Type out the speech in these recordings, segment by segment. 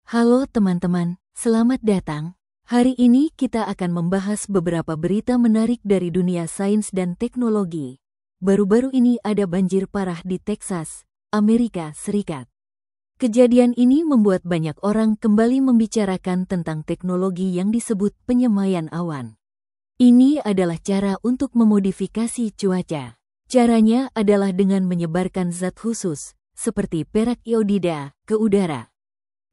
Halo teman-teman, selamat datang. Hari ini kita akan membahas beberapa berita menarik dari dunia sains dan teknologi. Baru-baru ini ada banjir parah di Texas, Amerika Serikat. Kejadian ini membuat banyak orang kembali membicarakan tentang teknologi yang disebut penyemaian awan. Ini adalah cara untuk memodifikasi cuaca. Caranya adalah dengan menyebarkan zat khusus, seperti perak iodida, ke udara.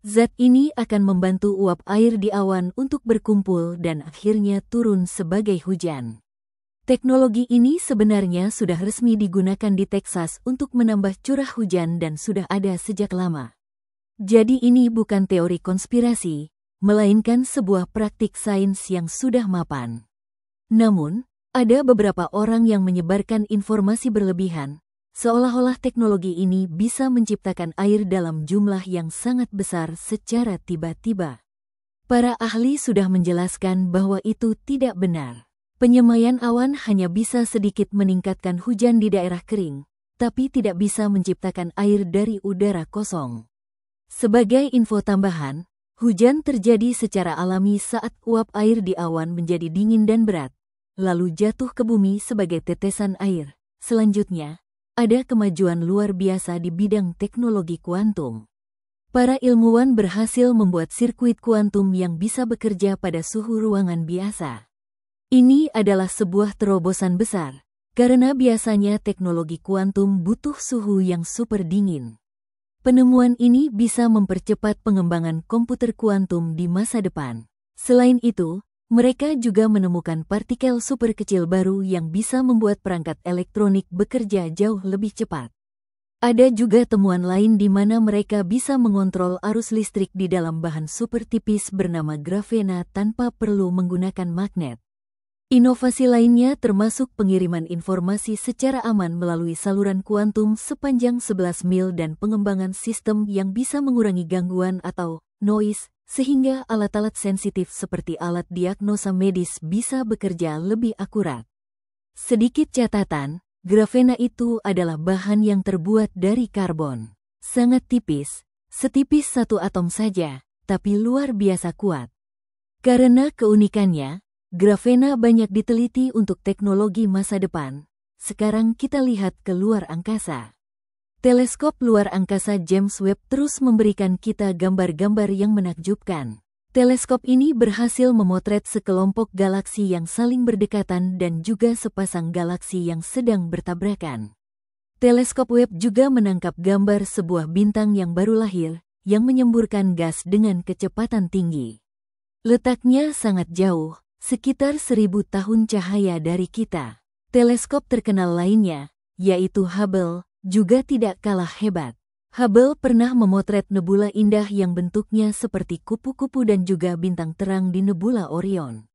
Zat ini akan membantu uap air di awan untuk berkumpul dan akhirnya turun sebagai hujan. Teknologi ini sebenarnya sudah resmi digunakan di Texas untuk menambah curah hujan dan sudah ada sejak lama. Jadi ini bukan teori konspirasi, melainkan sebuah praktik sains yang sudah mapan. Namun, ada beberapa orang yang menyebarkan informasi berlebihan, seolah-olah teknologi ini bisa menciptakan air dalam jumlah yang sangat besar secara tiba-tiba. Para ahli sudah menjelaskan bahwa itu tidak benar. Penyemaian awan hanya bisa sedikit meningkatkan hujan di daerah kering, tapi tidak bisa menciptakan air dari udara kosong. Sebagai info tambahan, hujan terjadi secara alami saat uap air di awan menjadi dingin dan berat, lalu jatuh ke bumi sebagai tetesan air. Selanjutnya, ada kemajuan luar biasa di bidang teknologi kuantum. Para ilmuwan berhasil membuat sirkuit kuantum yang bisa bekerja pada suhu ruangan biasa. Ini adalah sebuah terobosan besar, karena biasanya teknologi kuantum butuh suhu yang super dingin. Penemuan ini bisa mempercepat pengembangan komputer kuantum di masa depan. Selain itu, mereka juga menemukan partikel super kecil baru yang bisa membuat perangkat elektronik bekerja jauh lebih cepat. Ada juga temuan lain di mana mereka bisa mengontrol arus listrik di dalam bahan super tipis bernama grafena tanpa perlu menggunakan magnet. Inovasi lainnya termasuk pengiriman informasi secara aman melalui saluran kuantum sepanjang 11 mil dan pengembangan sistem yang bisa mengurangi gangguan atau noise, sehingga alat-alat sensitif seperti alat diagnosa medis bisa bekerja lebih akurat. Sedikit catatan, grafena itu adalah bahan yang terbuat dari karbon. Sangat tipis, setipis satu atom saja, tapi luar biasa kuat. Karena keunikannya, grafena banyak diteliti untuk teknologi masa depan. Sekarang kita lihat ke luar angkasa. Teleskop luar angkasa James Webb terus memberikan kita gambar-gambar yang menakjubkan. Teleskop ini berhasil memotret sekelompok galaksi yang saling berdekatan dan juga sepasang galaksi yang sedang bertabrakan. Teleskop Webb juga menangkap gambar sebuah bintang yang baru lahir, yang menyemburkan gas dengan kecepatan tinggi. Letaknya sangat jauh, sekitar 1000 tahun cahaya dari kita. Teleskop terkenal lainnya, yaitu Hubble, juga tidak kalah hebat. Hubble pernah memotret nebula indah yang bentuknya seperti kupu-kupu dan juga bintang terang di nebula Orion.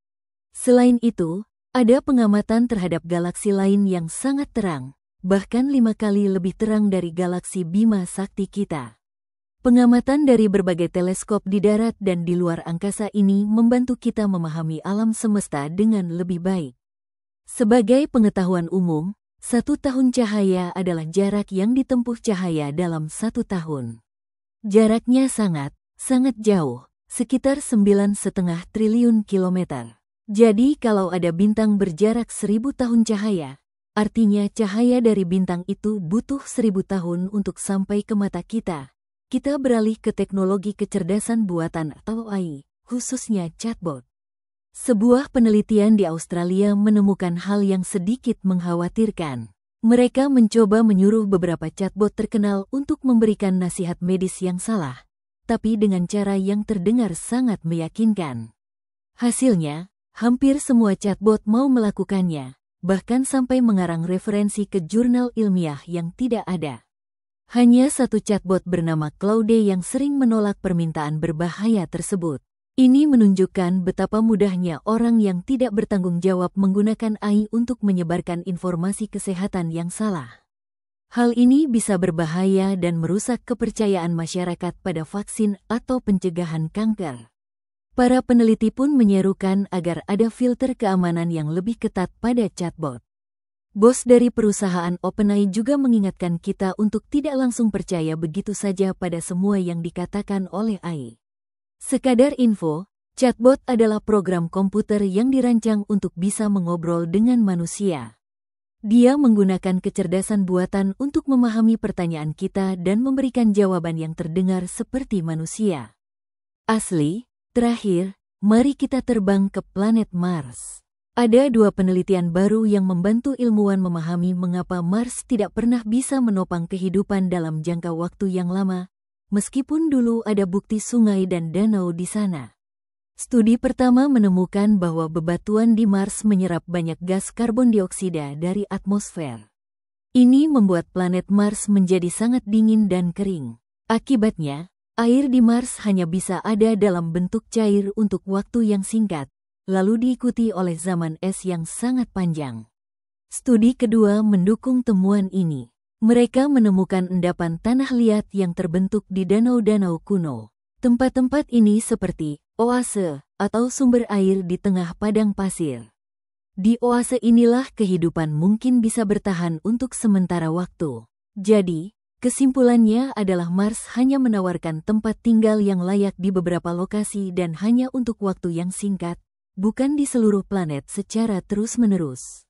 Selain itu, ada pengamatan terhadap galaksi lain yang sangat terang, bahkan 5 kali lebih terang dari galaksi Bima Sakti kita. Pengamatan dari berbagai teleskop di darat dan di luar angkasa ini membantu kita memahami alam semesta dengan lebih baik. Sebagai pengetahuan umum, 1 tahun cahaya adalah jarak yang ditempuh cahaya dalam 1 tahun. Jaraknya sangat jauh, sekitar 9,5 triliun kilometer. Jadi kalau ada bintang berjarak 1000 tahun cahaya, artinya cahaya dari bintang itu butuh 1000 tahun untuk sampai ke mata kita. Kita beralih ke teknologi kecerdasan buatan atau AI, khususnya chatbot. Sebuah penelitian di Australia menemukan hal yang sedikit mengkhawatirkan. Mereka mencoba menyuruh beberapa chatbot terkenal untuk memberikan nasihat medis yang salah, tapi dengan cara yang terdengar sangat meyakinkan. Hasilnya, hampir semua chatbot mau melakukannya, bahkan sampai mengarang referensi ke jurnal ilmiah yang tidak ada. Hanya satu chatbot bernama Claude yang sering menolak permintaan berbahaya tersebut. Ini menunjukkan betapa mudahnya orang yang tidak bertanggung jawab menggunakan AI untuk menyebarkan informasi kesehatan yang salah. Hal ini bisa berbahaya dan merusak kepercayaan masyarakat pada vaksin atau pencegahan kanker. Para peneliti pun menyerukan agar ada filter keamanan yang lebih ketat pada chatbot. Bos dari perusahaan OpenAI juga mengingatkan kita untuk tidak langsung percaya begitu saja pada semua yang dikatakan oleh AI. Sekadar info, chatbot adalah program komputer yang dirancang untuk bisa mengobrol dengan manusia. Dia menggunakan kecerdasan buatan untuk memahami pertanyaan kita dan memberikan jawaban yang terdengar seperti manusia. Asli, terakhir, mari kita terbang ke planet Mars. Ada 2 penelitian baru yang membantu ilmuwan memahami mengapa Mars tidak pernah bisa menopang kehidupan dalam jangka waktu yang lama, meskipun dulu ada bukti sungai dan danau di sana. Studi pertama menemukan bahwa bebatuan di Mars menyerap banyak gas karbon dioksida dari atmosfer. Ini membuat planet Mars menjadi sangat dingin dan kering. Akibatnya, air di Mars hanya bisa ada dalam bentuk cair untuk waktu yang singkat, lalu diikuti oleh zaman es yang sangat panjang. Studi kedua mendukung temuan ini. Mereka menemukan endapan tanah liat yang terbentuk di danau-danau kuno. Tempat-tempat ini seperti oase atau sumber air di tengah padang pasir. Di oase inilah kehidupan mungkin bisa bertahan untuk sementara waktu. Jadi, kesimpulannya adalah Mars hanya menawarkan tempat tinggal yang layak di beberapa lokasi dan hanya untuk waktu yang singkat, bukan di seluruh planet secara terus-menerus.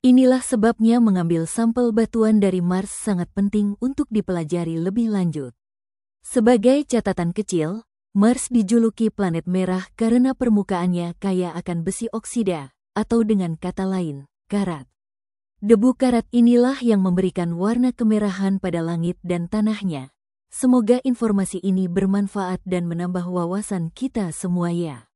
Inilah sebabnya mengambil sampel batuan dari Mars sangat penting untuk dipelajari lebih lanjut. Sebagai catatan kecil, Mars dijuluki planet merah karena permukaannya kaya akan besi oksida, atau dengan kata lain, karat. Debu karat inilah yang memberikan warna kemerahan pada langit dan tanahnya. Semoga informasi ini bermanfaat dan menambah wawasan kita semua ya.